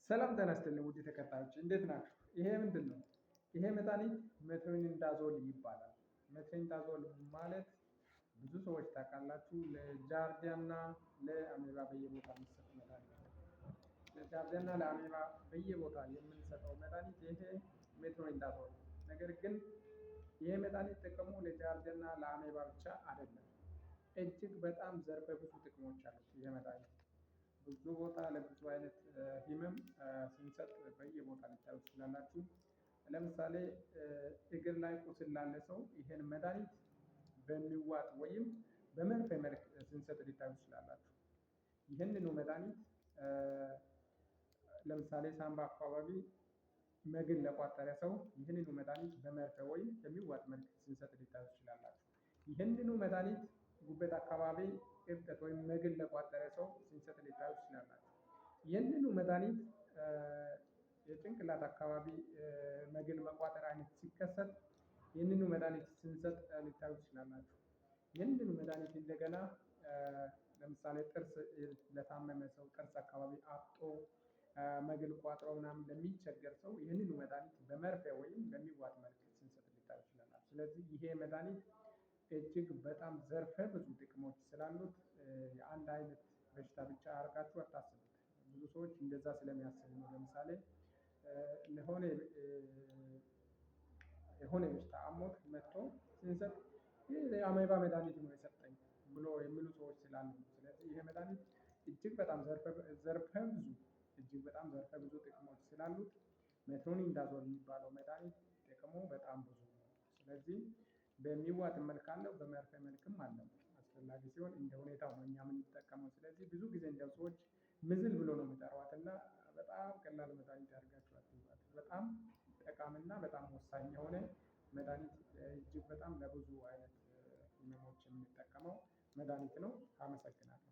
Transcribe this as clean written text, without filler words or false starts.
ሰላም ጤና ይስጥልኝ ውድ ተከታዮች እንዴት ናችሁ? ይሄ ምንድን ነው? ይሄ መድኃኒት ሜትሮኒዳዞል ይባላል። ሜትሮኒዳዞል ማለት ብዙ ሰዎች ታውቃላችሁ ለጃርዲያ እና ለአሜባ በየቦታ የሚሰጥ መድኃኒት ነው። ለጃርዲያ እና ለአሜባ በየቦታ የምንሰጠው መድኃኒት ይሄ ሜትሮኒዳዞል ነው። ነገር ግን ይሄ መድኃኒት ጥቅሙ ለጃርዲያ እና ለአሜባ ብቻ አይደለም። እጅግ በጣም ዘርፈ ብዙ ጥቅሞች አሉት። ይሄ መድኃኒት ብዙ ቦታ ለብዙ አይነት ህመም ስንሰጥ በየቦታ ልታዩ ትችላላችሁ። ለምሳሌ እግር ላይ ቁስል ላለ ሰው ይሄን መድኃኒት በሚዋጥ ወይም በመርፌ መልክ ስንሰጥ ልታዩ ትችላላችሁ። ይህንኑ መድኃኒት ለምሳሌ ሳምባ አካባቢ መግል ለቋጠረ ሰው ይህንኑ መድኃኒት በመርፌ ወይም በሚዋጥ መልክ ስንሰጥ ልታዩ ትችላላችሁ። ይህንኑ መድኃኒት ጉበት አካባቢ እብጠት ወይም መግል ለቋጠረ ሰው ስንሰጥ ልታዩ ትችላላችሁ። ይህንኑ መድኃኒት የጭንቅላት አካባቢ መግል መቋጠር አይነት ሲከሰት ይህንኑ መድኃኒት ስንሰጥ ልታዩ ትችላላችሁ። ይህንኑ መድኃኒት እንደገና ለምሳሌ ጥርስ ለታመመ ሰው ጥርስ አካባቢ አብጦ መግል ቋጥሮ ምናምን ለሚቸገር ሰው ይህንኑ መድኃኒት በመርፌ ወይም በሚዋጥ መልክ ስንሰጥ ልታዩ ትችላላችሁ። ስለዚህ ይሄ መድኃኒት እጅግ በጣም ዘርፈ ብዙ ጥቅሞች ስላሉት የአንድ አይነት በሽታ ብቻ አድርጋችሁ አታስቡት። ብዙ ሰዎች እንደዛ ስለሚያስቡ ነው። ለምሳሌ የሆነ በሽታ አሞት መጥቶ ስንሰጥ ይሄ የአሜባ መድኃኒት ነው የሰጠኝ ብሎ የሚሉ ሰዎች ስላሉ ነው። ስለዚህ ይሄ መድኃኒት እጅግ በጣም ዘርፈ ብዙ ጥቅሞች ስላሉት ሜትሮኒዳዞል የሚባለው መድኃኒት ጥቅሙ በጣም ብዙ ነው። ስለዚህ በሚዋጥ መልክ አለው በመርፌ መልክም አለው። አስፈላጊ ሲሆን እንደ ሁኔታው ነው እኛ የምንጠቀመው። ስለዚህ ብዙ ጊዜ እንደው ሰዎች ምዝል ብሎ ነው የሚጠሯት እና በጣም ቀላል መድኃኒት አድርጋችሁ አትይዟት። በጣም ጠቃሚና በጣም ወሳኝ የሆነ መድኃኒት እጅግ በጣም ለብዙ አይነት ህመሞች የምንጠቀመው መድኃኒት ነው። አመሰግናለሁ